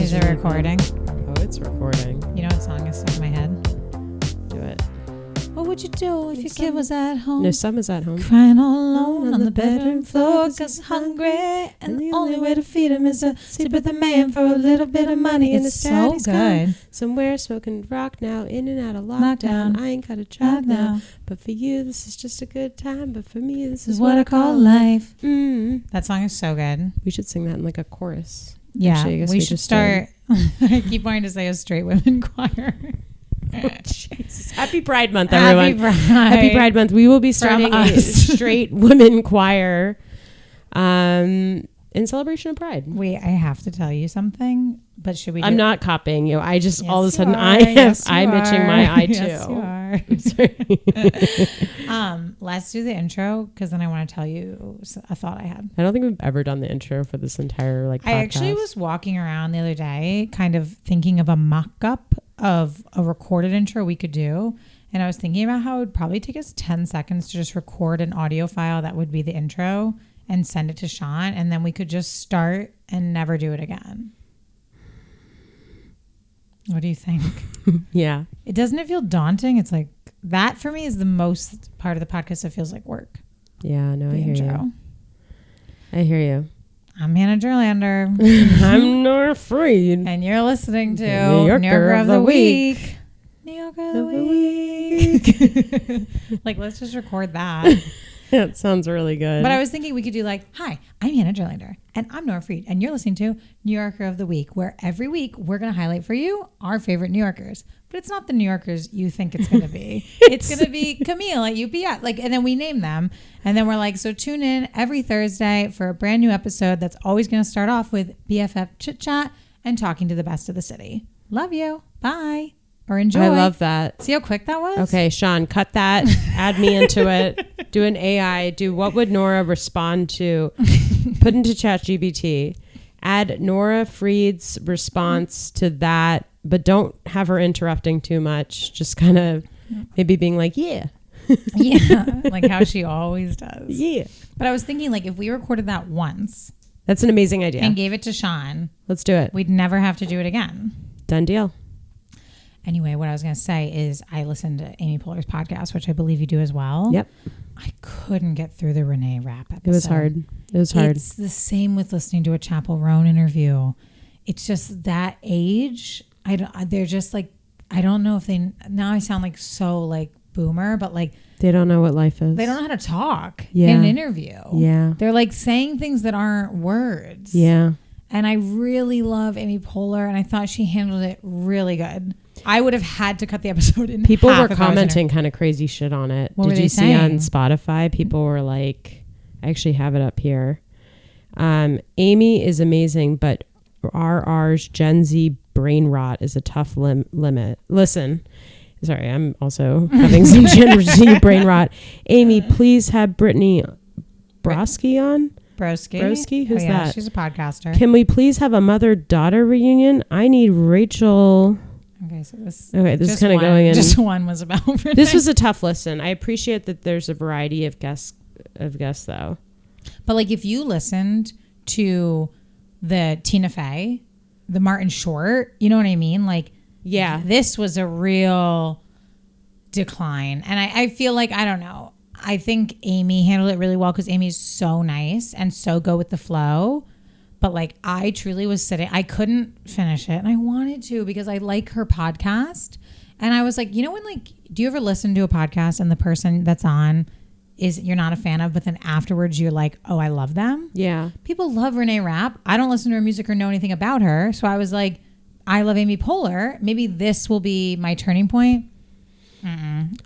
Is it recording? Oh, it's recording. You know what song is stuck in my head? Do it. What would you do if your kid was at home? No, Sam is at home. Crying all alone on the bedroom floor because hungry. And the only way to feed him is to sleep with a man for a little bit of money. And It's it's so so good. Somewhere smoking rock now, in and out of lockdown. I ain't got a job now. But for you, this is just a good time. But for me, this is what I call life. That song is so good. We should sing that in like a chorus. Yeah, Actually, I guess we should just start. I keep wanting to say a straight women choir. Oh, Jesus. Happy Pride Month, everyone. Happy Pride Month. We will be starting a straight women choir in celebration of Pride. Wait, I have to tell you something, but should we? I'm not copying you. I just Yes, all of a sudden you I'm are. itching my eye too. Yes, you are. Let's do the intro because then I want to tell you a thought I had. I don't think we've ever done the intro for this entire podcast. I actually was walking around the other day kind of thinking of a mock-up of a recorded intro we could do. And I was thinking about how it would probably take us 10 seconds to just record an audio file that would be the intro and send it to Sean. And then we could just start and never do it again. What do you think? Yeah. Doesn't it feel daunting? It's like that for me is the most part of the podcast that feels like work. Yeah, no, The I hear intro. you. I hear you. I'm Hanna Gerlander. I'm Nora Freed. And you're listening to New Yorker of the Week. New Yorker of the Week. Like, let's just record that. That sounds really good. But I was thinking we could do like, hi, I'm Hanna Gerlander. And I'm Nora Freed. And you're listening to New Yorker of the Week, where every week we're going to highlight for you our favorite New Yorkers. But it's not the New Yorkers you think it's going to be. It's going to be Camille at UPS. Like, and then we name them. And then we're like, so tune in every Thursday for a brand new episode that's always going to start off with BFF chit chat and talking to the best of the city. Love you. Bye. Or enjoy. I love that. See how quick that was? Okay, Sean, cut that. Add me into it. Do an AI. Do what would Nora respond to? Put into ChatGPT. Add Nora Freed's response to that, but don't have her interrupting too much. Just kind of maybe being like, yeah. Yeah, like how she always does. Yeah. But I was thinking, like, if we recorded that once That's an amazing idea. and gave it to Sean, Let's do it. we'd never have to do it again. Done deal. Anyway, what I was going to say is I listened to Amy Poehler's podcast, which I believe you do as well. Yep. I couldn't get through the Renee Rapp episode. It was hard. It was hard. It's the same with listening to a Chapel Roan interview. It's just that age. They're just like, I don't know if they, now I sound like so like boomer, but like, They don't know what life is. they don't know how to talk Yeah. in an interview. Yeah. They're like saying things that aren't words. Yeah. And I really love Amy Poehler, and I thought she handled it really good. I would have had to cut the episode in People half were if I was in commenting kind of crazy shit on it. What were Did they you see on saying? Spotify? People were like, I actually have it up here. Amy is amazing, but RR's Gen Z brain rot is a tough limit. Listen, sorry, I'm also having some Gen Z brain rot. Amy, please have Brittany Broski on. Broski? Who's that? She's a podcaster. Can we please have a mother-daughter reunion? I need Rachel. Okay, so this is kind of going in. Just one was about Renee. This was a tough listen. I appreciate that there's a variety of guests though. But like if you listened to the Tina Fey, the Martin Short, you know what I mean? Like, yeah, this was a real decline. And I feel like, I don't know. I think Amy handled it really well because Amy's so nice and so go with the flow. But like I truly was sitting, I couldn't finish it. And I wanted to because I like her podcast. And I was like, you know when like, do you ever listen to a podcast and the person that's on is you're not a fan of, but then afterwards you're like, oh, I love them? Yeah. People love Renee Rapp. I don't listen to her music or know anything about her. So I was like, I love Amy Poehler. Maybe this will be my turning point.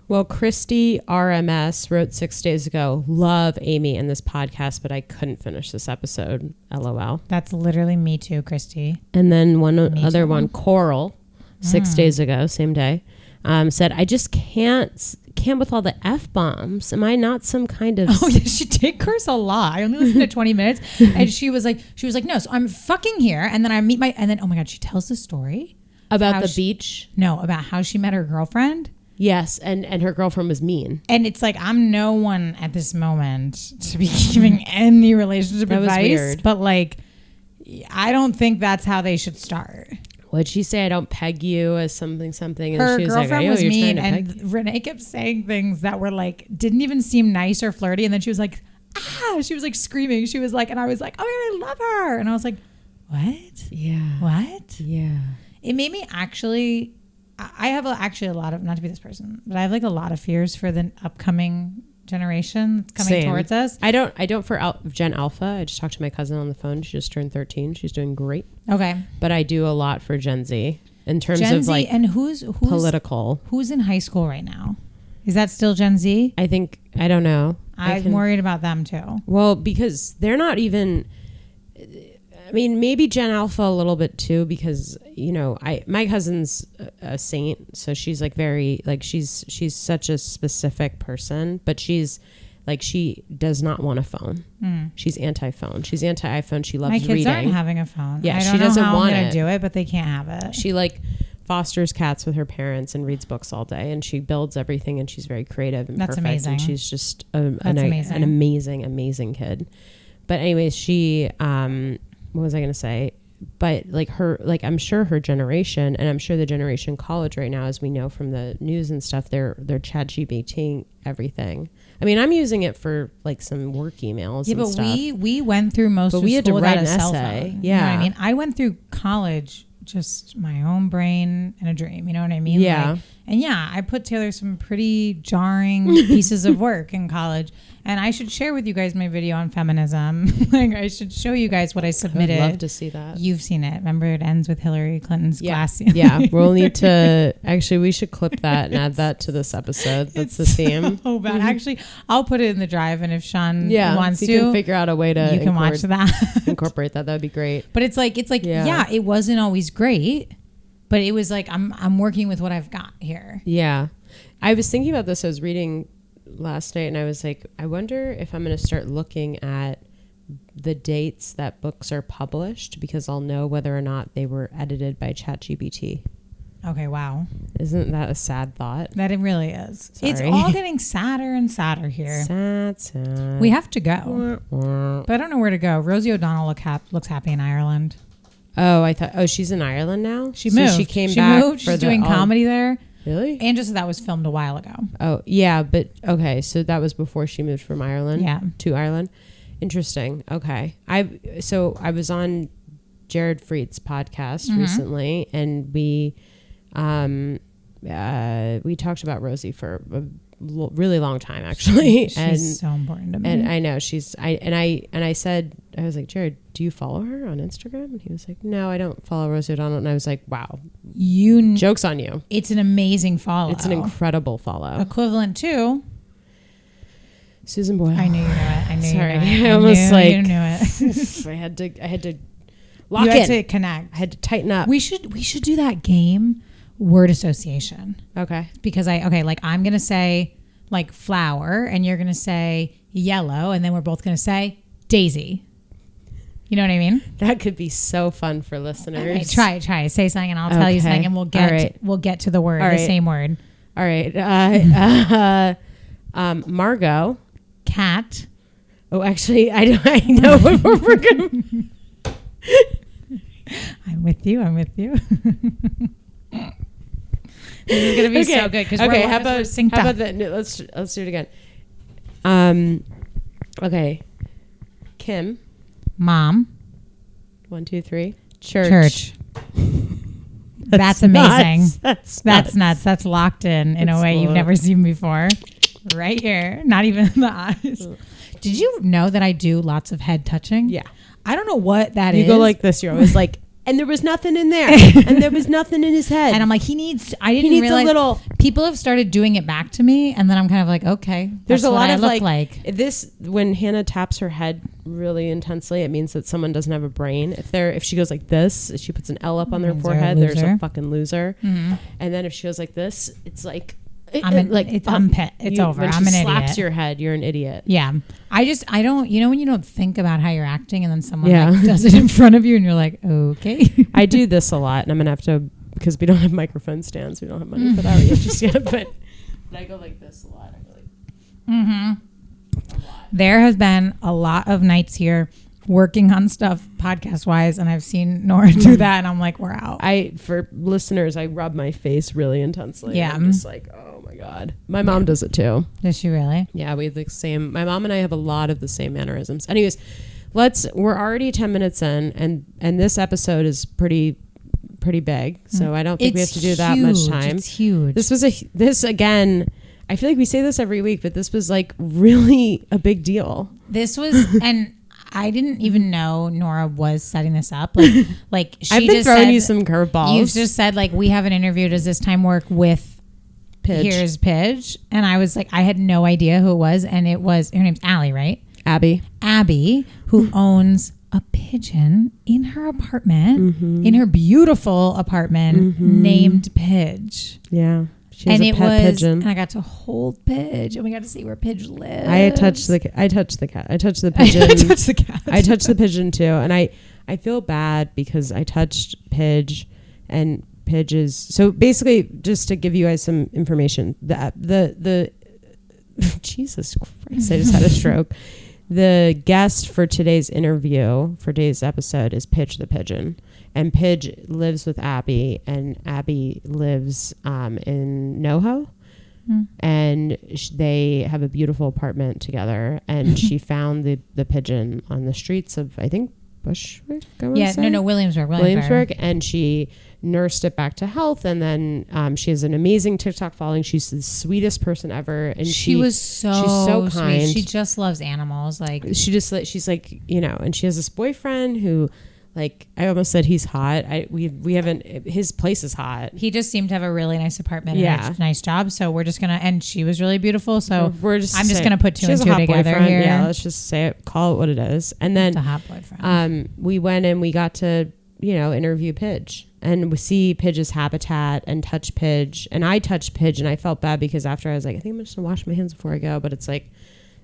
Well, Christy RMS wrote 6 days ago, love Amy in this podcast, but I couldn't finish this episode. LOL. That's literally me too, Christy. And then one too. one, Coral, 6 days ago, same day, said, I just can't with all the F-bombs. Am I not some kind of... Oh, yeah, she did curse a lot. I only listened to 20 minutes. And she was like, no, so I'm fucking here. And then I meet and then, oh my God, she tells the story. About the beach? No, about how she met her girlfriend. Yes, and her girlfriend was mean. And it's like, I'm no one at this moment to be giving any relationship That was advice. weird. But like, I don't think that's how they should start. What'd she say? I don't peg you as something. And Her she was girlfriend like, was you're mean, trying to and peg. Renee kept saying things that were like, didn't even seem nice or flirty. And then she was like, she was like screaming. She was like, and I was like, oh, I love her. And I was like, what? Yeah. What? Yeah. It made me actually, I have actually a lot of, not to be this person, but I have like a lot of fears for the upcoming generation that's coming towards us. I don't for Gen Alpha. I just talked to my cousin on the phone. She just turned 13. She's doing great. Okay. But I do a lot for Gen Z in terms Gen of Z, like and who's political. Who's in high school right now? Is that still Gen Z? I think, I don't know. I'm worried about them too. Well, because they're not even, I mean, maybe Gen Alpha a little bit too, because, you know, my cousin's a saint. So she's like very, like she's such a specific person, but she's like, she does not want a phone. She's anti-phone. She's anti-iPhone. She loves reading. My kids aren't having a phone. Yeah, I don't she doesn't know how want I'm gonna it. do it, but they can't have it. She like fosters cats with her parents and reads books all day, and she builds everything, and she's very creative and That's perfect. amazing. And she's just That's an amazing kid. But anyways, she what was I gonna say? But like her, like I'm sure her generation, and I'm sure the generation college right now, as we know from the news and stuff, they're ChatGPTing everything. I mean, I'm using it for like some work emails. Yeah, and but stuff. we went through most of we had to school write without a an cell essay. phone. Yeah. You know what I mean? I went through college just my own brain and a dream. You know what I mean? Yeah. Like, and yeah, I put together some pretty jarring pieces of work in college. And I should share with you guys my video on feminism. Like I should show you guys what I submitted. I'd love to see that. You've seen it. Remember, it ends with Hillary Clinton's glass. Yeah, we'll need to actually. We should clip that and add that to this episode. That's the theme. Oh, bad. Actually, I'll put it in the drive, and if Sean wants if to, you can figure out a way to you can watch that. incorporate that. That'd be great. But it's like yeah, it wasn't always great, but it was like I'm working with what I've got here. Yeah, I was thinking about this. I was reading last night, and I was like, I wonder if I'm going to start looking at the dates that books are published, because I'll know whether or not they were edited by ChatGPT. Okay, wow. Isn't that a sad thought? That it really is. Sorry. It's all getting sadder and sadder here. Sad. We have to go. But I don't know where to go. Rosie O'Donnell looks happy in Ireland. Oh, I thought. Oh, she's in Ireland now. She moved. She came back. Moved. She's doing comedy there. Really? And just that was filmed a while ago. Oh, yeah, but okay, so that was before she moved from Ireland. Yeah. To Ireland. Interesting. Okay. I was on Jared Fried's podcast recently, and we talked about Rosie for a really long time, actually. She's so important to me. And I know I said, I was like, Jared, do you follow her on Instagram? And he was like, no, I don't follow Rosie O'Donnell. And I was like, wow, joke's on you. It's an amazing follow. It's an incredible follow. Equivalent to Susan Boyle. I knew you knew it. I knew Sorry, you knew it. I almost you knew it. I had to lock you in. had to connect. I had to tighten up. We should do that game, word association. Okay. Because like I'm gonna say like flower, and you're gonna say yellow, and then we're both gonna say daisy. You know what I mean? That could be so fun for listeners. Right, try. Say something, and I'll tell you something, and we'll get to the word, the same word. All right. Margot. Cat. Oh, actually, I know what we're gonna. I'm with you. This is gonna be so good because okay. we're synced up. How about that? No, let's do it again. Okay. Kim. Mom. 1, 2, 3. Church. That's amazing. Nuts. That's nuts. That's locked in a way you've never seen before. Right here. Not even in the eyes. Did you know that I do lots of head touching? Yeah. I don't know what that is. You go like this. You're always like, and there was nothing in there. And there was nothing in his head. And I'm like, I didn't realize. A little. People have started doing it back to me. And then I'm kind of like, okay. There's a lot of like this, when Hanna taps her head really intensely, it means that someone doesn't have a brain. If she goes like this, she puts an L up on their forehead, there's a fucking loser. Mm-hmm. And then if she goes like this, it's like, it's over. I'm an idiot. Slaps your head, you're an idiot. Yeah. I don't, when you don't think about how you're acting and then someone does it in front of you and you're like, okay. I do this a lot, and I'm going to have to, because we don't have microphone stands. We don't have money for that just yet, but I go like this a lot. I go like, there has been a lot of nights here working on stuff podcast wise, and I've seen Nora do that, and I'm like, we're out. For listeners, I rub my face really intensely. Yeah. I'm just like, oh my God. My mom does it too. Does she really? Yeah, we have the same. My mom and I have a lot of the same mannerisms. Anyways, we're already 10 minutes in, and this episode is pretty big. So I don't think we have to do that much time. It's huge. This again, I feel like we say this every week, but this was like really a big deal. This was, and I didn't even know Nora was setting this up. Like she I've been just throwing said, you some curveballs. You just said like, we have an interview. Does this time work with Pidge? Here's Pidge. And I was like, I had no idea who it was. And it was, her name's Allie, right? Abby, who owns a pigeon in her apartment, in her beautiful apartment named Pidge. Yeah. She has a pet pigeon. And I got to hold Pidge, and we got to see where Pidge lives. I touched the cat. I touched the pigeon. I touched the cat. I touched the pigeon too. And I feel bad because I touched Pidge, and Pidge is, so basically, just to give you guys some information, the Jesus Christ, I just had a stroke. The guest for today's interview, for today's episode, is Pidge the Pigeon. And Pidge lives with Abby, and Abby lives in Soho. And they have a beautiful apartment together. And she found the pigeon on the streets of, I think, Bushwick? Williamsburg. And she nursed it back to health. And then she has an amazing TikTok following. She's the sweetest person ever. And she's so kind. Sweet. She just loves animals. Like she's like, you know, and she has this boyfriend who, like, I almost said he's hot. We haven't, his place is hot. He just seemed to have a really nice apartment and a nice job. So we're just going to, and she was really beautiful. So I'm just going to put two and two together here. Yeah, let's just say it, call it what it is. And then it's a hot boyfriend. We went and we got to, you know, interview Pidge and we see Pidge's habitat and touch Pidge. And I touched Pidge and I felt bad because after I was like, I think I'm just going to wash my hands before I go. But it's like,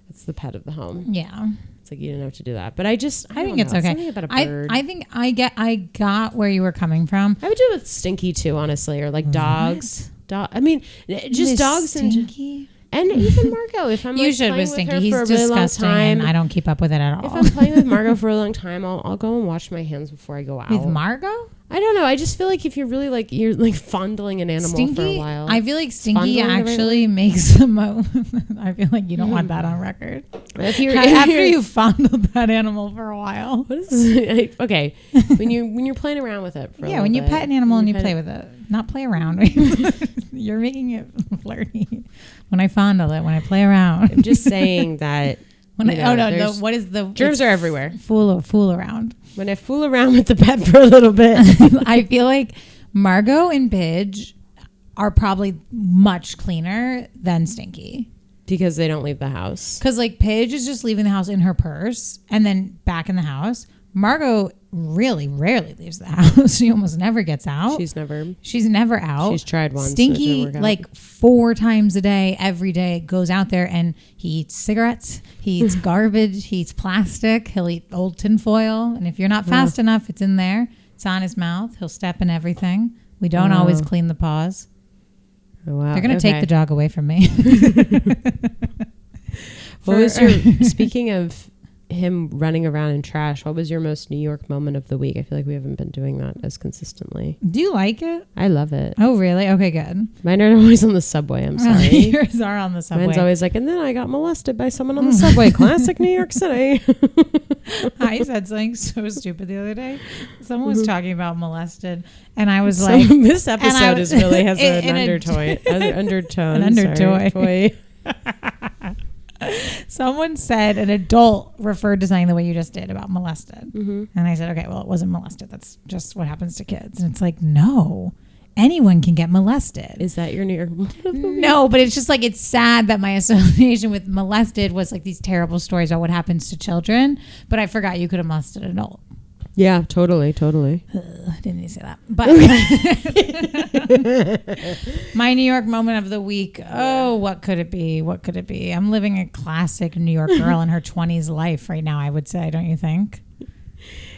it's the pet of the home. Yeah. It's like you didn't have to do that. But I think it's okay. Something about a bird. I think I got where you were coming from. I would do it with Stinky too, honestly, or like dogs. I mean, just dogs Stinky? and even Margot. If I'm you like should playing with with Stinky. her He's for a really long disgusting. time, And I don't keep up with it at all. If I'm playing with Margot for a long time, I'll go and wash my hands before I go out. With Margot? I don't know. I just feel like if you're really like you're like fondling an animal Stinky, for a while. I feel like Stinky actually makes the most. I feel like you don't want that on record. After you fondled that animal for a while. What is this? Okay, when you're playing around with it. For a when you bit, pet an animal and you play with it, not play around. You're making it flirty. When I fondle it, when I play around. I'm just saying that. What is the germs are everywhere. Fool around. When I fool around with the pet for a little bit, I feel like Margot and Pidge are probably much cleaner than Stinky because they don't leave the house. Because like Pidge is just leaving the house in her purse and then back in the house. Margot really rarely leaves the house. She almost never gets out. She's never out. She's tried once. Stinky, like 4 times a day, every day, goes out there and he eats cigarettes, he eats garbage, he eats plastic, he'll eat old tinfoil. And if you're not fast enough, it's in there. It's on his mouth. He'll step in everything. We don't always clean the paws. Oh, wow. They're going to take the dog away from me. Speaking of him running around in trash, what was your most New York moment of the week? I feel like we haven't been doing that as consistently. Do you like it? I love it. Oh, really? Okay, good. Mine are always on the subway. I'm sorry. Yours are on the subway. Mine's always like, and then I got molested by someone on the subway. Classic New York City. I said something so stupid the other day. Someone was talking about molested, and I was like, "This episode has an undertone. An undertoy. Toy. Someone said an adult referred to something the way you just did about molested. And I said, okay, well, it wasn't molested. That's just what happens to kids. And it's like, no, anyone can get molested. Is that your New York? No, but it's just like, it's sad that my association with molested was like these terrible stories about what happens to children. But I forgot you could have molested an adult. Yeah, totally. I didn't need to say that. But my New York moment of the week. Oh, what could it be? I'm living a classic New York girl in her 20s life right now, I would say. Don't you think?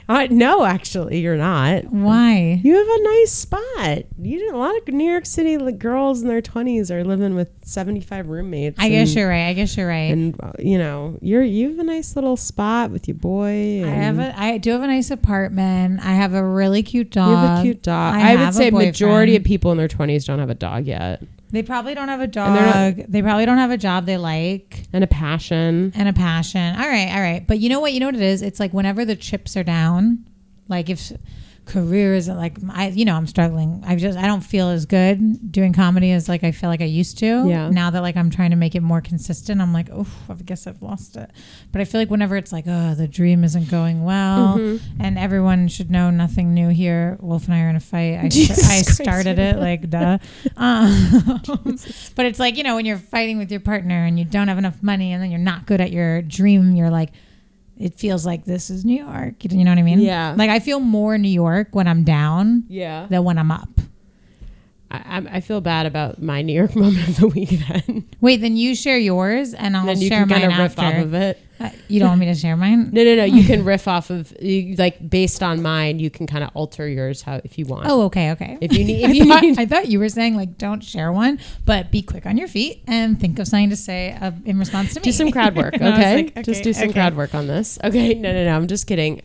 No, actually, you're not. Why? You have a nice spot. A lot of New York City girls in their 20s are living with 75 roommates. I guess you're right. And you have a nice little spot with your boy. I do have a nice apartment. I have a really cute dog. You have a cute dog. I would say majority of people in their 20s don't have a dog yet. They probably don't have a dog. They probably don't have a job they like. And a passion. All right. But you know what? You know what it is? It's like whenever the chips are down, like if career isn't like, I'm struggling. I don't feel as good doing comedy as like I feel like I used to. Yeah. Now that like I'm trying to make it more consistent, I'm like, oh, I guess I've lost it. But I feel like whenever it's like, oh, the dream isn't going well, and everyone should know nothing new here. Wolf and I are in a fight. I started it, like, duh. But it's like, when you're fighting with your partner and you don't have enough money and then you're not good at your dream, you're like, it feels like this is New York. You know what I mean? Yeah. Like I feel more New York when I'm down than when I'm up. I feel bad about my New York moment of the week then. Wait, then you share yours and I'll share mine after. Riff off of it. You don't want me to share mine? No. You can riff off of like based on mine. You can kind of alter yours if you want. Oh, okay. If you need, I thought you were saying like don't share one, but be quick on your feet and think of something to say in response to me. Do some crowd work, okay? Okay, just do some crowd work on this. Okay, no. I'm just kidding.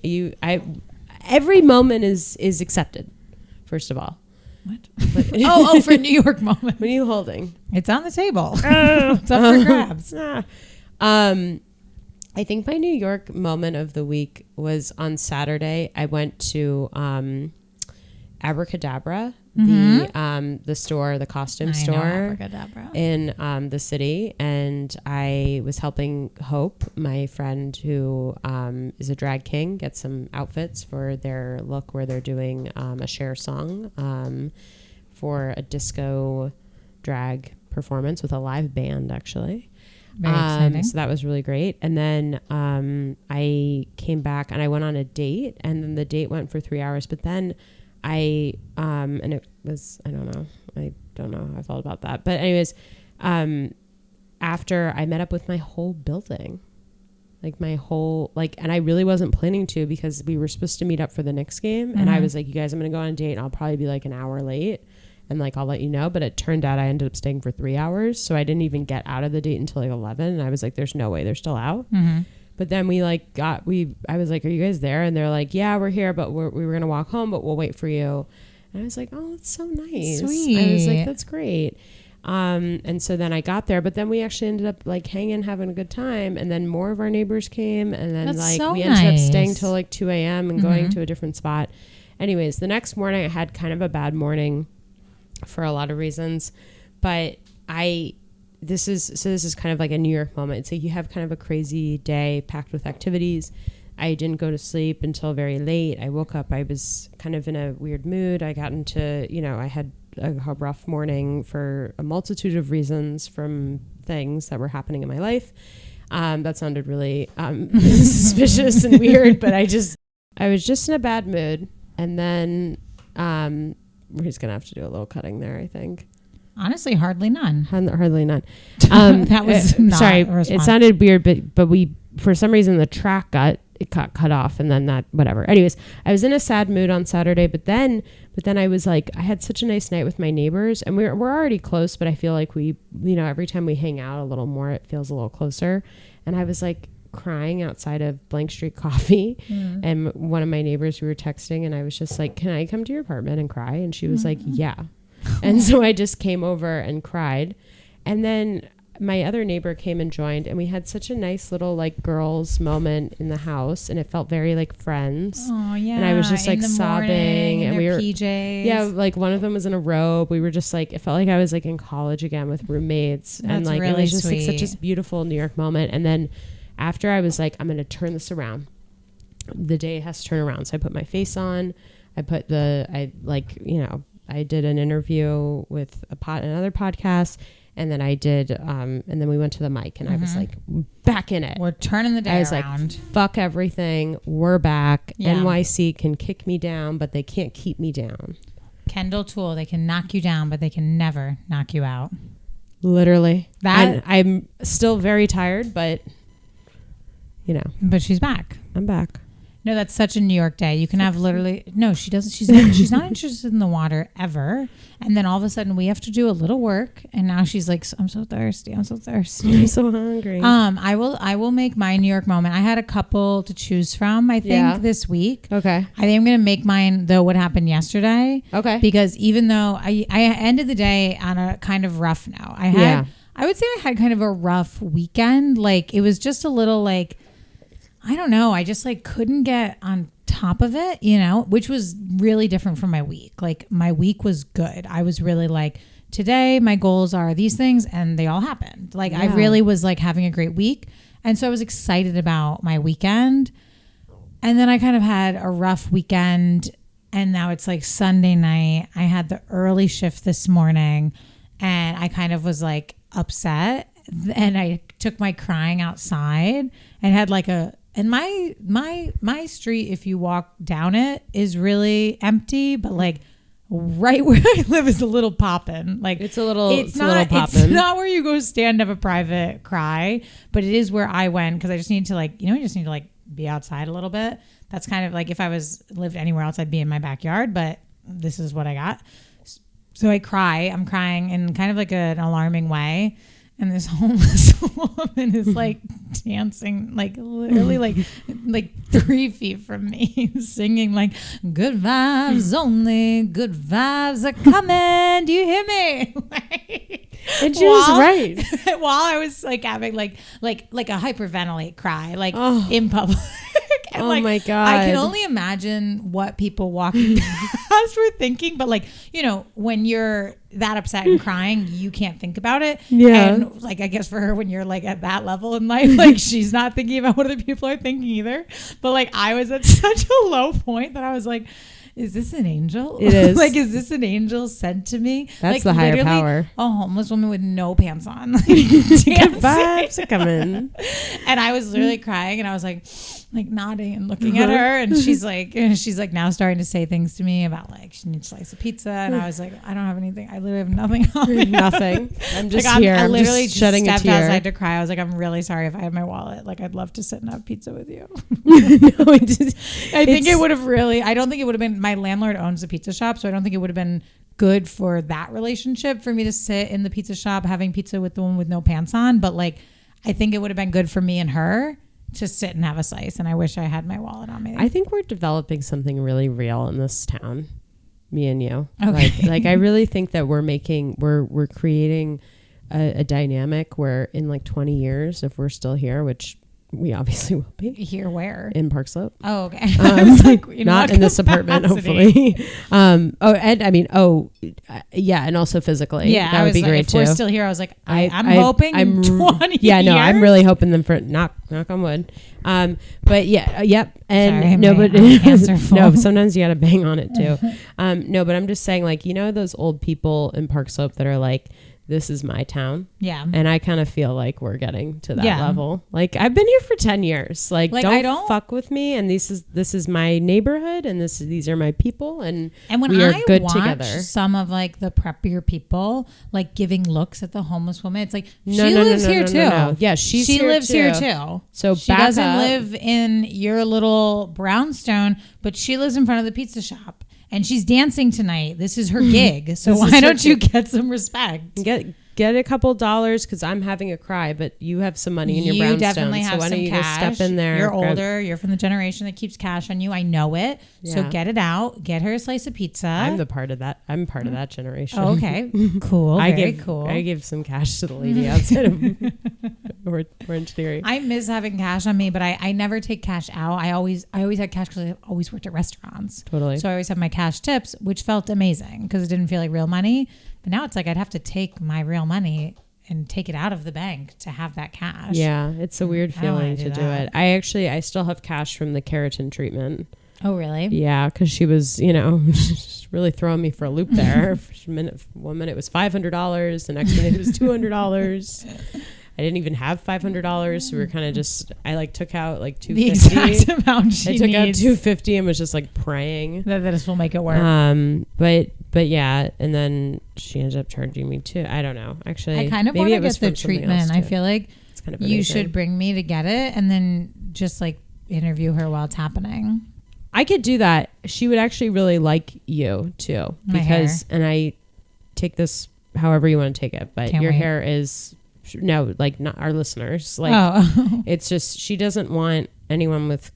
Every moment is accepted. First of all. What? For New York moment. What are you holding? It's on the table. It's up for grabs. I think my New York moment of the week was on Saturday. I went to Abracadabra, the store, the costume store in the city, and I was helping Hope, my friend who is a drag king, get some outfits for their look where they're doing a Cher song for a disco drag performance with a live band, actually. Very exciting. So that was really great. And then I came back and I went on a date, and then the date went for 3 hours, but then and it was, I don't know how I felt about that. But anyways, after I met up with my whole building, and I really wasn't planning to because we were supposed to meet up for the Knicks game. And I was like, you guys, I'm going to go on a date and I'll probably be like an hour late. And like, I'll let you know. But it turned out I ended up staying for 3 hours. So I didn't even get out of the date until like 11. And I was like, there's no way they're still out. But then I was like, are you guys there? And they're like, yeah, we're here, but we were going to walk home, but we'll wait for you. And I was like, oh, that's so nice. Sweet. I was like, that's great. And so then I got there, but then we actually ended up like hanging, having a good time. And then more of our neighbors came, and then we ended up staying till like 2 a.m. and going to a different spot. Anyways, the next morning I had kind of a bad morning for a lot of reasons, but this is kind of like a New York moment. So you have kind of a crazy day packed with activities. I didn't go to sleep until very late. I woke up, I was kind of in a weird mood. I got into, I had a rough morning for a multitude of reasons from things that were happening in my life. That sounded really suspicious and weird, but I was just in a bad mood. And then we're just going to have to do a little cutting there, I think. Honestly, hardly none. Hardly none. That was not sorry. a response. It sounded weird, but we, for some reason, the track got cut off, and then that, whatever. Anyways, I was in a sad mood on Saturday, but then I was like, I had such a nice night with my neighbors, and we're already close, but I feel like we, every time we hang out a little more, it feels a little closer. And I was like crying outside of Blank Street Coffee, and one of my neighbors, we were texting, and I was just like, can I come to your apartment and cry? And she was like, yeah. And so I just came over and cried. And then my other neighbor came and joined, and we had such a nice little like girls moment in the house, and it felt very like friends. Oh yeah. And I was just like sobbing, and we were PJs. Yeah, like one of them was in a robe. We were just like, it felt like I was like in college again with roommates. That's and like really it was just sweet. like such a beautiful New York moment. And then after I was like, I'm gonna turn this around. The day has to turn around. So I put my face on. I did an interview with another podcast, and then I did, and then we went to the mic, and I was like, back in it. We're turning the day around. I was like, fuck everything. We're back. Yeah. NYC can kick me down, but they can't keep me down. Kendall Toole, they can knock you down, but they can never knock you out. Literally. I'm still very tired, but But she's back. I'm back. No, that's such a New York day. You can have literally no. She doesn't. She's not interested in the water ever. And then all of a sudden we have to do a little work, and now she's like, I'm so thirsty. I'm so thirsty. I'm so hungry. I will make my New York moment. I had a couple to choose from. I think this week. Okay. I think I'm gonna make mine though. What happened yesterday? Okay. Because even though I ended the day on a kind of rough note, I would say I had kind of a rough weekend. Like it was just a little like. I don't know. I just like couldn't get on top of it, you know, which was really different from my week. Like my week was good. I was really like, today my goals are these things, and they all happened. Like I really was like having a great week. And so I was excited about my weekend. And then I kind of had a rough weekend, and now it's like Sunday night. I had the early shift this morning, and I kind of was like upset, and I took my crying outside and had like and my street, if you walk down it, is really empty, but like right where I live is a little poppin'. Like it's not where you go stand, have a private cry, but it is where I went because I just need to like, you just need to like be outside a little bit. That's kind of like if I lived anywhere else, I'd be in my backyard, but this is what I got. So I'm crying in kind of like an alarming way. And this homeless woman is like dancing, like literally like 3 feet from me, singing like good vibes only, good vibes are coming. Do you hear me? And she was right. While I was like having like a hyperventilate cry, like in public. And my God. I can only imagine what people walking past were thinking. But like, when you're that upset and crying, you can't think about it. Yeah. And like, I guess for her, when you're like at that level in life, like she's not thinking about what other people are thinking either. But like, I was at such a low point that I was like, is this an angel? It is. Like, is this an angel sent to me? That's like, the higher power. A homeless woman with no pants on. Like, good vibes are coming. And I was literally crying, and I was like nodding and looking at her, and she's like now starting to say things to me about like she needs a slice of pizza, and I was like, I don't have anything. I literally have nothing on me. Nothing. I'm just like, here. I literally just shedding a stepped tear. outside to cry. I was like, I'm really sorry if I had my wallet. Like, I'd love to sit and have pizza with you. I think it would have really. I don't think it would have been. My landlord owns a pizza shop, so I don't think it would have been good for that relationship for me to sit in the pizza shop having pizza with the one with no pants on. But like, I think it would have been good for me and her to sit and have a slice, and I wish I had my wallet on me. I think we're developing something really real in this town, me and you. Okay. Like I really think that we're creating a dynamic where in like 20 years, if we're still here, which we obviously will be. Here where? In Park Slope. Oh, okay. I was like, not in this apartment, hopefully. And also physically. Yeah, that would be like, great if too. We're still here. I was like, I'm hoping in 20 Yeah, no, years. I'm really hoping them for knock on wood. But yeah, yep. And sorry, no, but no, sometimes you got to bang on it too. No, but I'm just saying, like, those old people in Park Slope that are like, this is my town. Yeah. And I kind of feel like we're getting to that level. Like, I've been here for 10 years. Like don't fuck with me. And this is my neighborhood, and these are my people, and when we are I good watch together. Some of like the preppier people like giving looks at the homeless woman, it's like she lives here too. Yeah, she lives here too. So she doesn't live in your little brownstone, but she lives in front of the pizza shop. And she's dancing tonight. This is her gig. So why don't you get some respect? Get a couple dollars, because I'm having a cry, but you have some money in your brownstone. You definitely have so why some don't you cash. Just step in there? You're older. You're from the generation that keeps cash on you. I know it. Yeah. So get it out. Get her a slice of pizza. I'm part of that. I'm part of that generation. Oh, okay. Cool. Cool. I give some cash to the lady outside of Orange Theory. I miss having cash on me, but I never take cash out. I always had cash because I always worked at restaurants. Totally. So I always have my cash tips, which felt amazing because it didn't feel like real money. But now it's like I'd have to take my real money and take it out of the bank to have that cash. Yeah, it's a weird feeling to do it. I still have cash from the keratin treatment. Oh, really? Yeah, because she was, just really throwing me for a loop there. One minute it was $500, the next minute it was $200. I didn't even have $500, so we were kind of just. I like took out like $250. The exact amount she needs. I took out $250 and was just like praying that this will make it work. But yeah, and then she ended up charging me too. I don't know. Actually, I kind of want to get the treatment. I feel like it's kind of you should bring me to get it, and then just like interview her while it's happening. I could do that. She would actually really like you too, because and I take this however you want to take it, but your hair is like not our listeners. Like it's just she doesn't want anyone with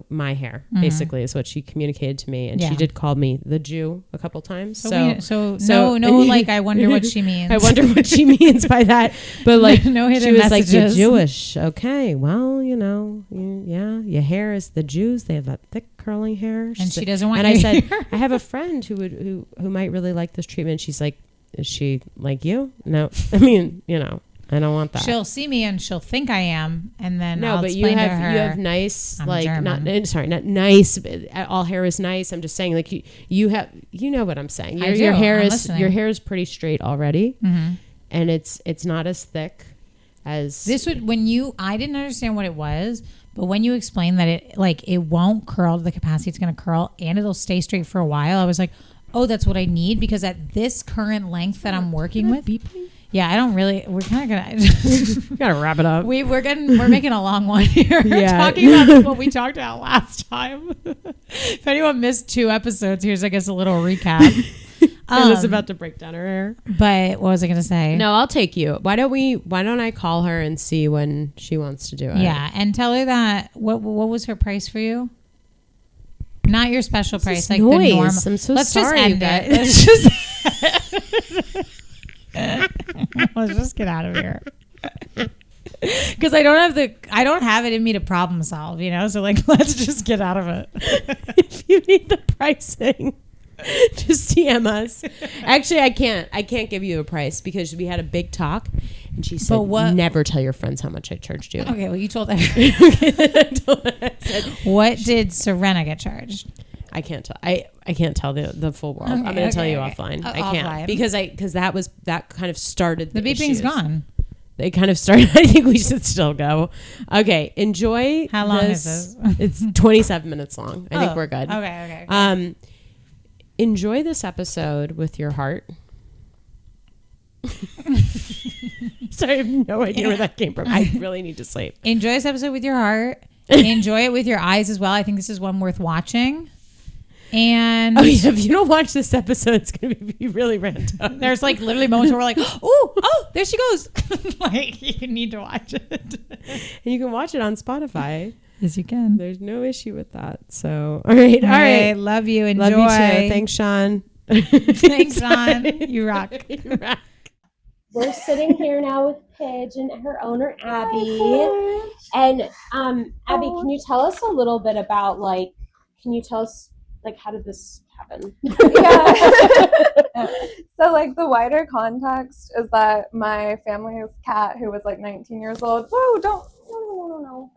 my hair. Basically, is what she communicated to me, and she did call me the Jew a couple times. So no, like I wonder what she means. I wonder what she means by that. But like no hidden she was messages. like, "You're Jewish, okay? Well, your hair is the Jews. They have that thick curling hair." And she doesn't want. And I said, I have a friend who might really like this treatment. She's like, is she like you? No, I mean, I don't want that. She'll see me and she'll think I am, and then no, I'll but explain you to her, you have nice, I'm like German. not nice. All hair is nice. I'm just saying, like you have, what I'm saying. I do. Your hair I'm is listening. your hair is pretty straight already, and it's not as thick as this would I didn't understand what it was, but when you explained that it won't curl to the capacity it's going to curl and it'll stay straight for a while, I was like, oh, that's what I need, because at this current length that I'm working with. Yeah, I don't really. We're kind of gonna gotta wrap it up. We're making a long one here. Yeah. Talking about what we talked about last time. If anyone missed 2 episodes, here's I guess a little recap. Anna's about to break down her hair. But what was I gonna say? No, I'll take you. Why don't I call her and see when she wants to do it? Yeah, and tell her that what was her price for you? Not your special price, like noise. the normal. I'm so Let's sorry, just end you it. guys. Let's just. Let's just get out of here. Because I don't have it in me to problem solve, so like let's just get out of it. If you need the pricing, just DM us. Actually, I can't give you a price because we had a big talk and she said, never tell your friends how much I charged you. Okay, well you told everyone. What did Serena get charged? I can't tell. I can't tell the full world. I'm going to tell you offline. I can't offline. because that kind of started the beeping's gone. They kind of started. I think we should still go. Okay, enjoy. How long is this? It's 27 minutes long. I think we're good. Okay. Enjoy this episode with your heart. Sorry, I have no idea where that came from. I really need to sleep. Enjoy this episode with your heart. Enjoy it with your eyes as well. I think this is one worth watching. And if you don't watch this episode, it's going to be really random. There's like literally moments where we're like, oh, there she goes. Like you need to watch it. And you can watch it on Spotify. Yes, you can. There's no issue with that. So, all right. Love you. Enjoy. Love you too. Thanks, Sean. Thanks, Sean. You rock. You rock. We're sitting here now with Pidge and her owner, Abby. And Abby, can you tell us a little bit about, how did this happen? Yeah. So, the wider context is that my family's cat, who was, 19 years old, no.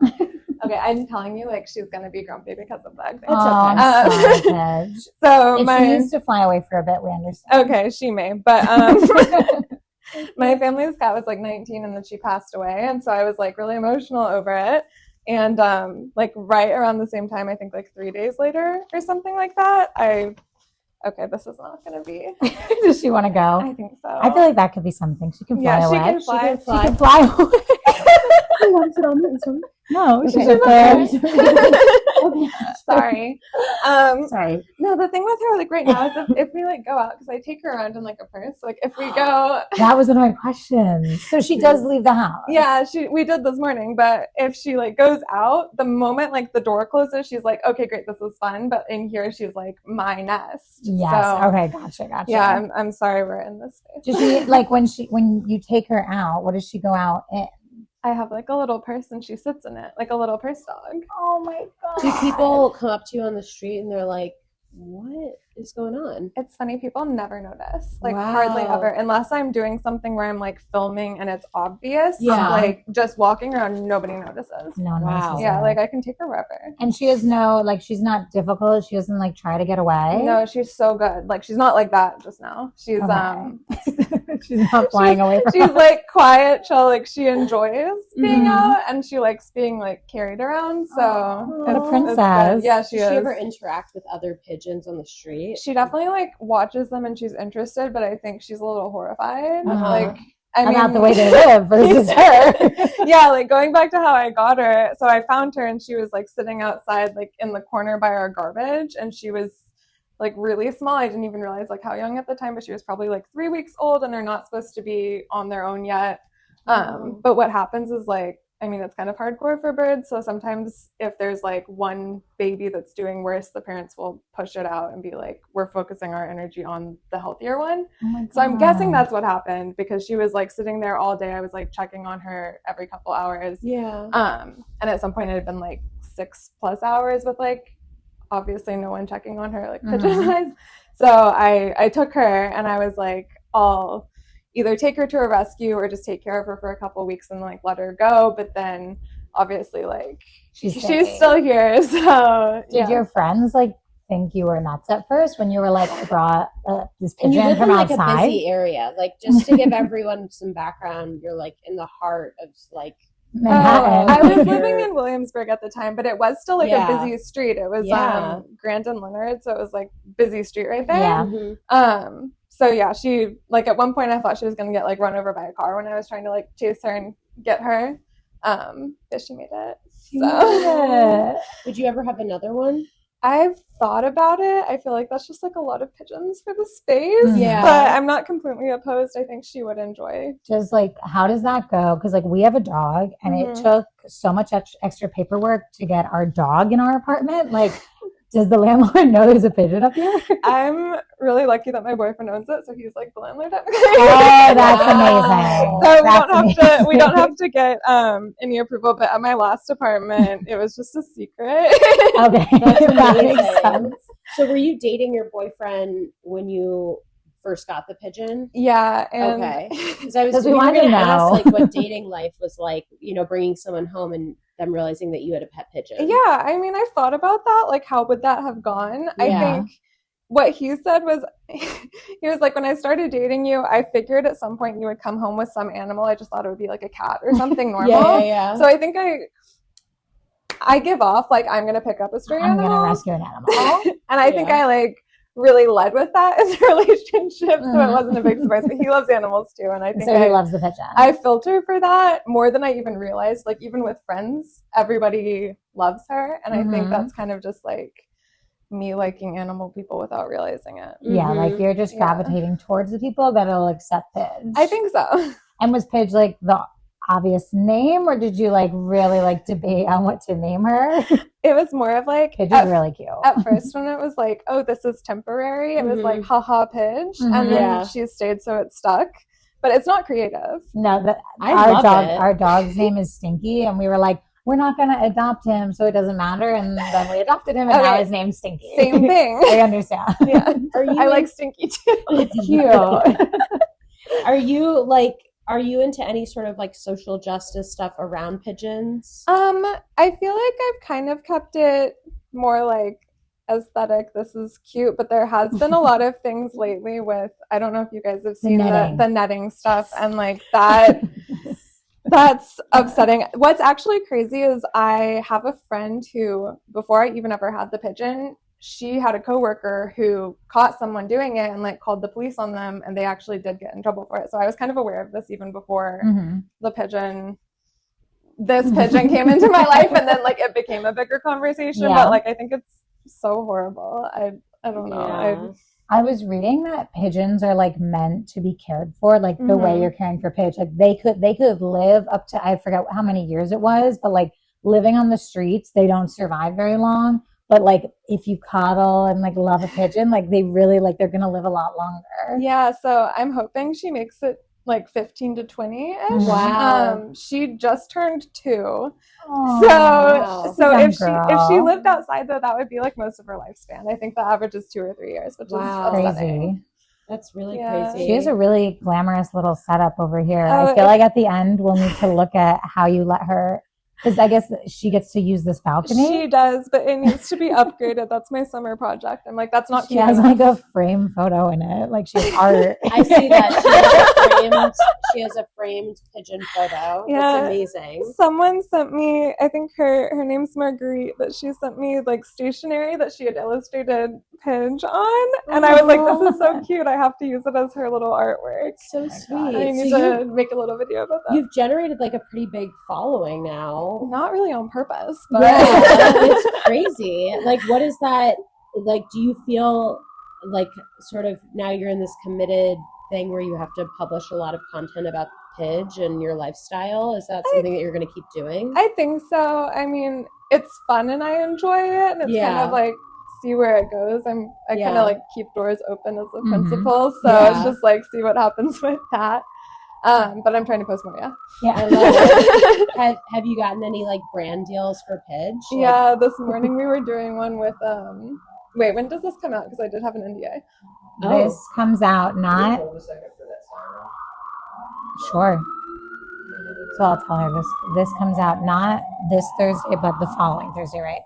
Okay, I'm telling you, she's going to be grumpy because of that. It's okay. Pidge. So if she needs to fly away for a bit, we understand. Okay, she may. But my family's cat was 19 and then she passed away. And so I was really emotional over it. And right around the same time, I think 3 days later or something like that, okay, this is not going to be. Does she want to go? I think so. I feel like that could be something. She can fly away. She can fly. She can fly away. No, she's a bird. Sorry. Sorry. No, the thing with her, right now, is if we go out, because I take her around in a purse. If we go, that was one of my questions. So she does leave the house. Yeah, we did this morning. But if she goes out, the moment the door closes, she's okay, great, this was fun. But in here, she's my nest. Yes. So, okay. Gotcha. Yeah, I'm sorry we're in this space. Does she when you take her out, what does she go out in? I have a little purse and she sits in it, a little purse dog. Oh my God. Do people come up to you on the street and they're like, what is going on? It's funny, people never notice. Wow. Hardly ever, unless I'm doing something where I'm filming and it's obvious. Yeah. Just walking around, nobody notices. No one Wow. notices. Yeah, I can take her wherever. And she has she's not difficult. She doesn't try to get away. No, she's so good. She's not like that just now. She's she's not flying away from she's us. Quiet, chill, she enjoys being out and she likes being carried around. So what a princess. Yeah, she is. Does she ever interact with other pigeons on the street? She definitely watches them and she's interested, but I think she's a little horrified. Uh-huh. about the way they live versus her. Yeah, like going back to how I got her. So I found her and she was like sitting outside, like in the corner by our garbage, and she was like really small. I didn't even realize like how young at the time, but she was probably like 3 weeks old, and they're not supposed to be on their own yet. But what happens is like, I mean, it's kind of hardcore for birds. So sometimes if there's like one baby that's doing worse, the parents will push it out and be like, we're focusing our energy on the healthier one. So I'm guessing that's what happened, because she was like sitting there all day. I was like checking on her every couple hours. Yeah. And at some point it had been like 6+ hours with like obviously no one checking on her, like pigeon wise. So I took her and I was like, I'll either take her to a rescue or just take care of her for a couple of weeks and like let her go. But then obviously like she's still here. So did your friends like think you were nuts at first when you were like brought this And you pigeon live from in like outside? a busy area. Like, just to give everyone some background, you're like in the heart of like Manhattan. I was living in Williamsburg at the time, but it was still like Yeah. a busy street. It was Yeah. Grant and Leonard, so it was like busy street right there. Yeah. So yeah, she like at one point I thought she was gonna get like run over by a car when I was trying to like chase her and get her. But she made it. So Would you ever have another one? I've thought about it. I feel like that's just like a lot of pigeons for the space. Yeah. But I'm not completely opposed. I think she would enjoy. Just like, how does that go? Because like we have a dog, and it took so much extra paperwork to get our dog in our apartment. Like, does the landlord know there's a pigeon up here? I'm really lucky that my boyfriend owns it, so he's like the landlord. Oh, that's amazing. So we don't have to get any approval. But at my last apartment, it was just a secret. Okay, that makes sense. So were you dating your boyfriend when you first got the pigeon? Yeah. And Okay. Because I was 'Cause we we were wanted to going to ask know. like what dating life was like, you know, bringing someone home and them realizing that you had a pet pigeon. Yeah, I mean, I thought about that. Like, how would that have gone? I Yeah. think what he said was, he was like, when I started dating you, I figured at some point you would come home with some animal. I just thought it would be like a cat or something normal. Yeah. So I think I give off like I'm gonna pick up a stray I'm animal, gonna rescue an animal. and I think I like really led with that in the relationship, so it wasn't a big surprise. But he loves animals too, and I think So he loves the pigeon. I filter for that more than I even realized. Like even with friends, everybody loves her, and I think that's kind of just like me liking animal people without realizing it. Yeah, like you're just gravitating towards the people that'll accept Pidge. I think so. And was Pidge like the obvious name, or did you like really like debate on what to name her? It was more of like Pidge is really cute. at first when it was like, oh, this is temporary, it was like haha Pidge, and then she stayed, so it stuck. But it's not creative. No, I love it. Our dog's name is Stinky, and we were like, we're not going to adopt him, so it doesn't matter. And then we adopted him, and now his name's Stinky. Same thing. I understand. Yeah, I like Stinky too. It's cute. Are you into any sort of like social justice stuff around pigeons? I feel like I've kind of kept it more like aesthetic. This is cute, but there has been a lot of things lately with, I don't know if you guys have seen the netting stuff, and like that. That's upsetting. What's actually crazy is I have a friend who, before I even ever had the pigeon, she had a coworker who caught someone doing it and like called the police on them, and they actually did get in trouble for it. So I was kind of aware of this even before this pigeon came into my life, and then like it became a bigger conversation. But like I think it's so horrible. I don't know. I was reading that pigeons are like meant to be cared for, like the way you're caring for Pidge. Like they could live up to, I forget how many years it was, but like living on the streets, they don't survive very long. But like if you coddle and like love a pigeon, like they really like they're gonna live a lot longer. Yeah, so I'm hoping she makes it like 15 to 20-ish. Wow. She just turned 2. Aww. So if she lived outside though, that would be like most of her lifespan. I think the average is 2 or 3 years, which is upsetting. Crazy. That's really crazy. She has a really glamorous little setup over here. I feel like at the end we'll need to look at how you let her Because I guess she gets to use this balcony. She does, but it needs to be upgraded. That's my summer project. I'm like, that's not She cute has enough. like a frame photo in it. Like she has art. I see that she has a framed pigeon photo. Yeah. That's amazing. Someone sent me, I think her name's Marguerite, but she sent me like stationery that she had illustrated Pidge on, and I was like, this is so cute. I have to use it as her little artwork. It's so sweet. I need So to make a little video about that. you've generated like a pretty big following now. Not really on purpose, but Yeah, it's crazy. Like, what is that? Like, do you feel like sort of now you're in this committed thing where you have to publish a lot of content about Pidge and your lifestyle? Is that something that you're going to keep doing? I think so. I mean, it's fun and I enjoy it, and it's kind of like see where it goes. I kind of like keep doors open as a principal, so it's just like see what happens with that. But I'm trying to post more. Yeah. I love it. Have you gotten any like brand deals for Pidge? Yeah, this morning we were doing one with wait, when does this come out? Because I did have an NDA. This comes out not sure. So I'll tell her this comes out not this Thursday, but the following Thursday, right?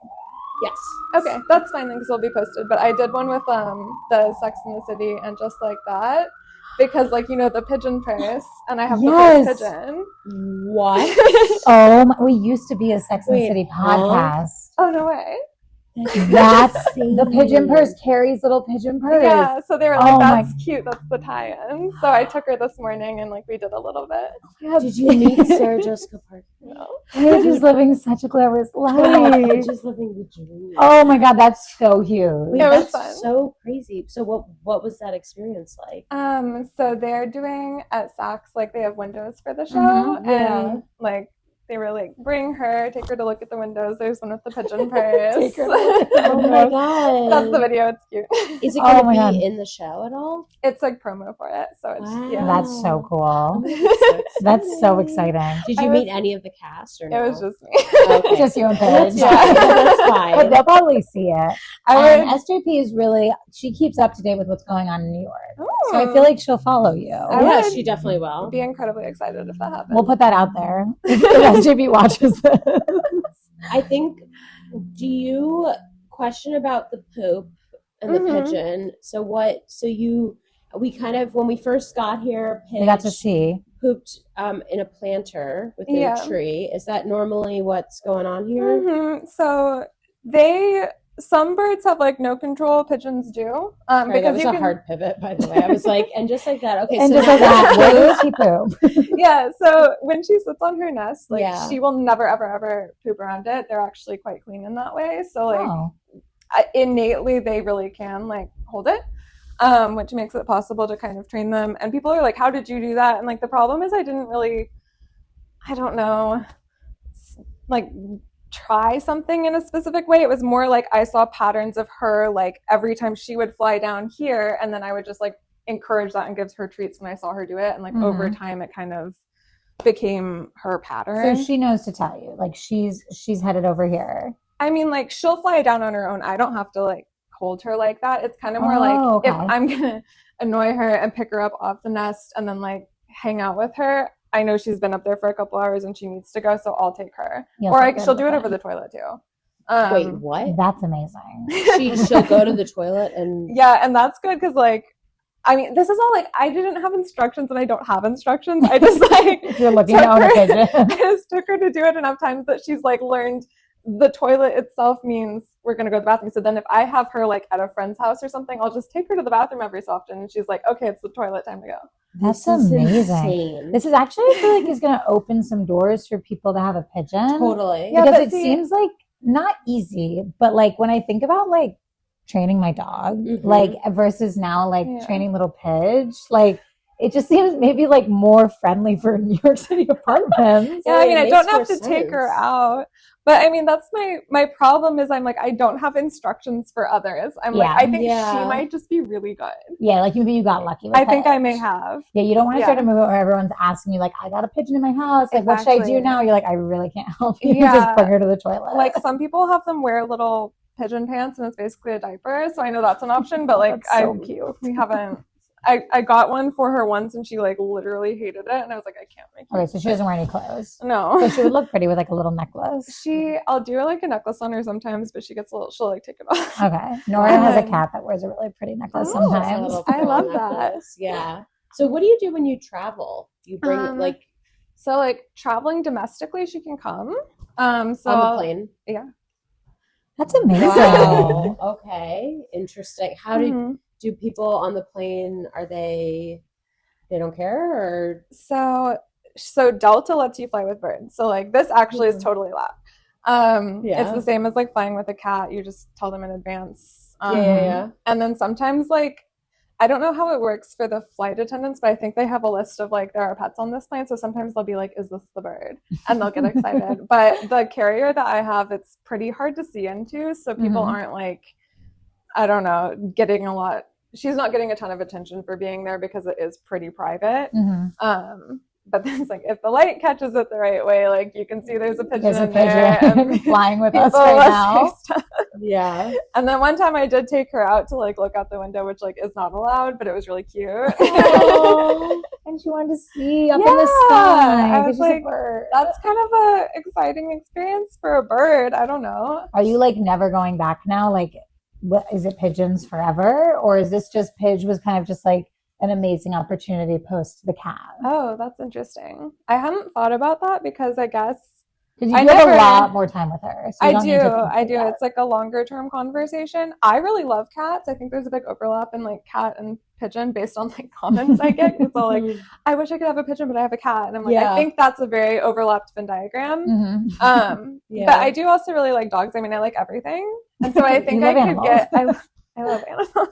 Yes. Okay, that's fine then, because it'll be posted. But I did one with the Sex and the City and Just Like That, because like the Pigeon Paradise, and I have the first pigeon. What? Oh, we used to be a Sex and the Wait, City podcast. Oh no way! That's the pigeon purse. Carrie's little pigeon purse. Yeah, so they were like, Oh "That's cute. That's the tie-in." So I took her this morning, and like we did a little bit. Did you meet Sarah Jessica Parker? No. Paige is living such a glamorous life. Just living the dream. Oh my god, that's so huge. Wait, It was that's fun. so crazy. So what was that experience like? So they're doing at Saks, like they have windows for the show, Mhm, and like they were like, take her to look at the windows. There's one with the pigeon purse. Oh my god. That's the video. It's cute. Is it Oh going my to God. be in the show at all? It's like promo for it, so it's Wow. That's so cool. So That's so exciting. Did I you was- meet any of the cast or It no? was just me. Okay. Just you and That's Paige. fine. That's But fine. they'll probably see it. I would. SJP is really, she keeps up to date with what's going on in New York. Ooh. So I feel like she'll follow you. I Yeah, would she definitely will. be incredibly excited if that happened. We'll put that out there. If SJP watches this. I think, do you question about the poop and the Mhm. pigeon? We kind of, when we first got here, We got to Pidge see. pooped in a planter within Yeah. a tree. Is that normally what's going on here? So some birds have like no control. Pigeons do. Sorry, that Because was you a can, hard pivot, by the way. I was like, and just like that. Okay, And so just now like that, the where poop- does he poop? yeah. So when she sits on her nest, like Yeah. she will never, ever, ever poop around it. They're actually quite clean in that way. So like Oh. innately, they really can like hold it. Which makes it possible to kind of train them. And people are like, how did you do that? And like the problem is I didn't really, I don't know, like try something in a specific way. It was more like I saw patterns of her like every time she would fly down here, and then I would just like encourage that and give her treats when I saw her do it. And like over time it kind of became her pattern. So she knows to tell you. Like she's headed over here. I mean, like she'll fly down on her own. I don't have to like hold her like that. It's kind of more like okay. if I'm gonna annoy her and pick her up off the nest and then like hang out with her, I know she's been up there for a couple hours and she needs to go, so I'll take her. You'll Or take her she'll to do it the over the thing. toilet too. Wait, what? That's amazing. She'll go to the toilet and Yeah, and that's good because like, I mean, this is all like I didn't have instructions and I don't have instructions. I just like If you're looking took to own a her- pigeon. I just took her to do it enough times that she's like learned the toilet itself means we're going to go to the bathroom. So then if I have her like at a friend's house or something, I'll just take her to the bathroom every so often. And she's like, okay, it's the toilet, time to go. That's This is amazing. insane. This is actually, I feel like, is going to open some doors for people to have a pigeon. Totally. Yeah, Because but it see- seems like not easy, but like when I think about like training my dog, Mhm. like versus now like Yeah. training little Pidge, like it just seems maybe like more friendly for New York City apartments. Yeah, I it mean, I makes don't more have to take her sense. out. But I mean, that's my problem is I'm like, I don't have instructions for others. I'm like, Yeah. I think Yeah. she might just be really good. Yeah, like maybe you got lucky with I think I may Pidge. have. Yeah, you don't want to Yeah. start a movement where everyone's asking you, like, I got a pigeon in my house. Like, what should I do Exactly. now? You're like, I really can't help you. Yeah. Just bring her to the toilet. Like some people have them wear little pigeon pants and it's basically a diaper. So I know that's an option, but like That's so we haven't I got one for her once and she like literally hated it, and I was like, I can't make Okay, so she doesn't wear any clothes. No. So she would look pretty with like a little necklace. I'll do like a necklace on her sometimes, but she'll like take it off. Okay. Nora has a cat that wears a really pretty necklace sometimes. I love that. Yeah. So what do you do when you travel? You bring so like traveling domestically, she can come. So on the plane? Yeah. That's amazing. Wow. Okay. Interesting. How Mm-hmm. do people on the plane, they don't care, or? So Delta lets you fly with birds. So like this actually is totally allowed. It's the same as like flying with a cat. You just tell them in advance. Yeah. And then sometimes like, I don't know how it works for the flight attendants, but I think they have a list of like, there are pets on this plane. So sometimes they'll be like, is this the bird? And they'll get excited. But the carrier that I have, it's pretty hard to see into. So people aren't like, I don't know, she's not getting a ton of attention for being there because it is pretty private. But then it's like, if the light catches it the right way, like you can see there's a pigeon in there and flying with us right now. Yeah. And then one time I did take her out to like look out the window, which like is not allowed, but it was really cute. And she wanted to see up in the sky. I was like, that's kind of a exciting experience for a bird. I don't know. Are you like never going back now? Like, what is it, pigeons forever? Or is this just Pidge was kind of just like an amazing opportunity post the cat? Oh, that's interesting. I hadn't thought about that because I guess because you have a lot more time with her. So I do. It's like a longer term conversation. I really love cats. I think there's a big overlap in like cat and pigeon based on like comments I get. It's all like, I wish I could have a pigeon, but I have a cat. And I'm like, I think that's a very overlapped Venn diagram. But I do also really like dogs. I mean, I like everything. And so I think I love animals.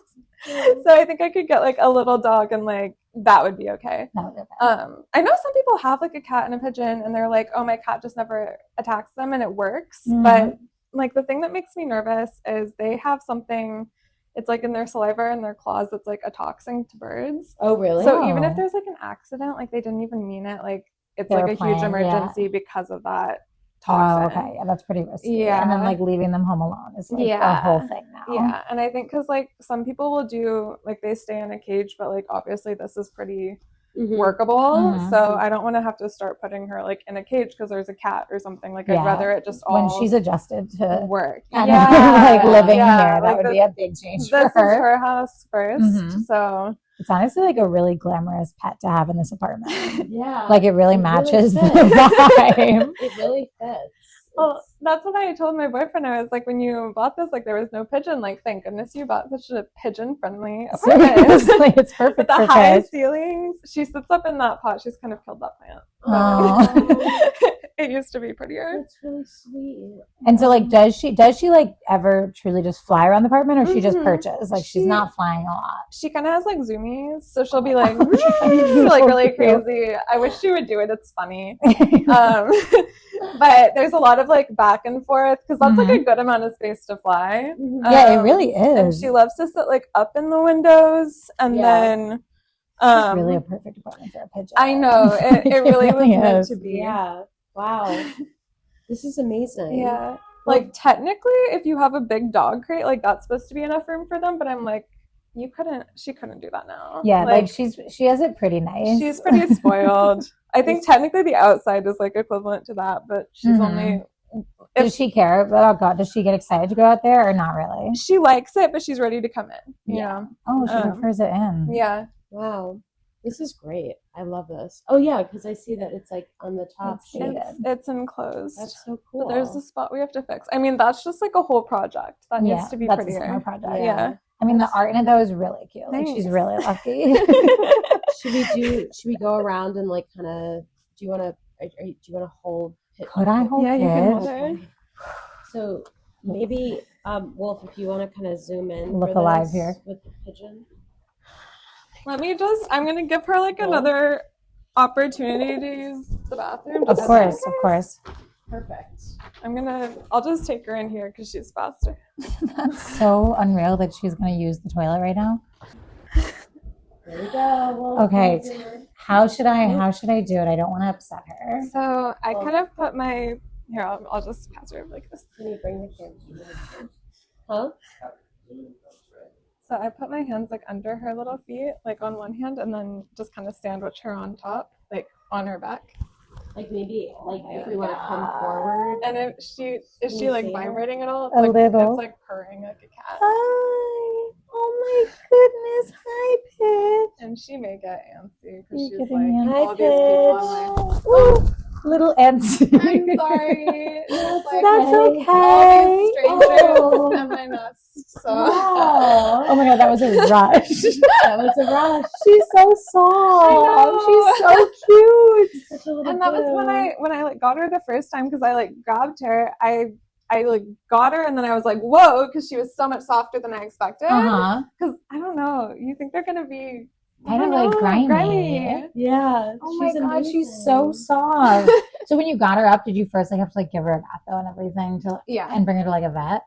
So I think I could get like a little dog and like that would be okay. I know some people have like a cat and a pigeon and they're like, oh, my cat just never attacks them and it works. But like the thing that makes me nervous is they have something, it's like in their saliva and their claws that's like a toxin to birds. Oh, really? So even if there's like an accident, like they didn't even mean it, like it's like a huge emergency because of that toxin. Oh, okay. Yeah, that's pretty risky. Yeah. And then like leaving them home alone is like a whole thing now. Yeah. And I think because like some people will do like they stay in a cage, but like obviously this is pretty workable. So I don't want to have to start putting her like in a cage because there's a cat or something. Like I'd rather it just all when she's adjusted to work. Like living here, that would be a big change for her. This is her house first. So it's honestly like a really glamorous pet to have in this apartment. Yeah. Like it really matches the vibe. It really fits. Well, that's what I told my boyfriend. I was like, when you bought this, like there was no pigeon. Like, thank goodness you bought such a pigeon-friendly apartment. It's perfect with the high ceilings. She sits up in that pot. She's kind of killed that plant. It used to be prettier. That's really sweet. And so, like, does she like ever truly just fly around the apartment, or she just perches? Like, she's not flying a lot. She kind of has like zoomies, so she'll be like, like really crazy. I wish she would do it. It's funny. But there's a lot of like back and forth because that's like a good amount of space to fly. Yeah, it really is. And she loves to sit like up in the windows, and then it's really a perfect apartment for a pigeon. I know it really was meant to be. Yeah. Wow. This is amazing. Yeah. Like technically if you have a big dog crate, like that's supposed to be enough room for them, but I'm like, she couldn't do that now. Yeah, like she has it pretty nice. She's pretty spoiled. I think technically the outside is like equivalent to that, but she's only does she care? Oh God, does she get excited to go out there or not really? She likes it, but she's ready to come in. Yeah. Oh, she prefers it in. Yeah. Wow. This is great. I love this. Oh yeah, because I see that it's like on the top. It's enclosed. That's so cool. But there's a spot we have to fix. I mean, that's just like a whole project that needs to be that's prettier. A small project. Yeah. I mean, the art in it though is really cute. Like she's really lucky. Should we go around and like kind of? Do you want to hold? Could I hold? Yeah, you can hold her. So maybe, Wolf, if you want to kind of zoom in, look alive here with the pigeon. I'm going to give her like another opportunity to use the bathroom. Of course. Perfect. I'll just take her in here because she's faster. That's so unreal that she's going to use the toilet right now. There we go. Okay. How should I do it? I don't want to upset her. So I kind of put I'll just pass her over like this. Can you bring the camera? Huh? So I put my hands like under her little feet, like on one hand, and then just kind of sandwich her on top, like on her back. Like maybe like if we want to come forward. And if she is she like vibrating at all? It's A like, little. It's like purring like a cat. Hi. Oh my goodness. Hi, Pidge. And she may get antsy because You're she's getting like antsy. all these people on my. Ooh, little antsy. I'm sorry. It's like That's okay. all these strangers Oh. at my nest. So Wow. Oh my god, that was a rush. That was a rush. She's so soft. She's so cute. Such a little and that was boo. when I like got her the first time because I like grabbed her. I like got her and then I was like, whoa, because she was so much softer than I expected. Uh-huh. Because I don't know, you think they're gonna be Kind of like grimy. Yeah. Oh my she's god, amazing. she's so soft. So when you got her up, did you first like have to like give her a bath though and everything Yeah. and bring her to like a vet?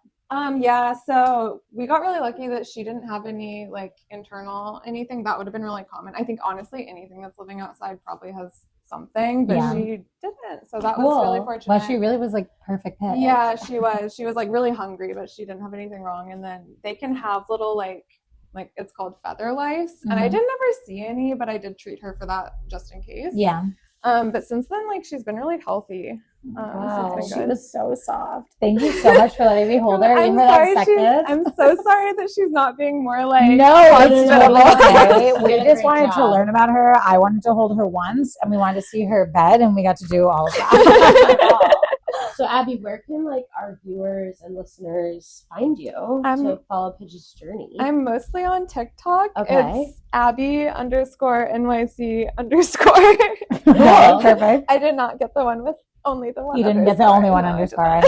Yeah, so we got really lucky that she didn't have any like internal anything that would have been really common. I think honestly anything that's living outside probably has something, but Yeah. she didn't. So that was really fortunate. Well, she really was like perfect Pidge. Yeah, she was. She was like really hungry, but she didn't have anything wrong. And then they can have little like it's called feather lice. And I Mhm. didn't ever see any, but I did treat her for that just in case. Yeah. But since then, like she's been really healthy. Wow. So it's She been good. was so soft. Thank you so much for letting me hold her. I'm Even for that sorry. second. I'm so sorry that she's not being more like. No, it's hospitable. totally okay. She We did a just great wanted to job. learn about her. I wanted to hold her once, and we wanted to see her bed, and we got to do all of that. So Abby, where can like our viewers and listeners find you to follow Pidge's journey? I'm mostly on TikTok. Okay. It's Abby _NYC_. Okay, perfect. I did not get the one with only the one. You didn't get the only one underscore. I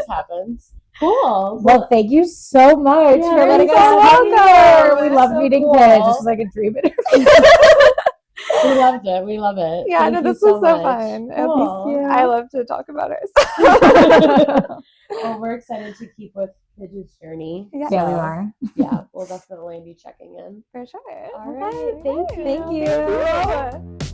happens. Cool. Well, thank you so much Yeah, for you're letting so us have you here. welcome. We love So meeting cool. Pidge. This was like a dream interview. We loved it. We love it. Yeah, Thank no, you this was so much. fun. Cool. I love to talk about it. Well, we're excited to keep with Pidge's journey. Yeah. Yeah, we So, are. Yeah, we'll definitely be checking in. For sure. All right. Thank you. Thank you. Thank you.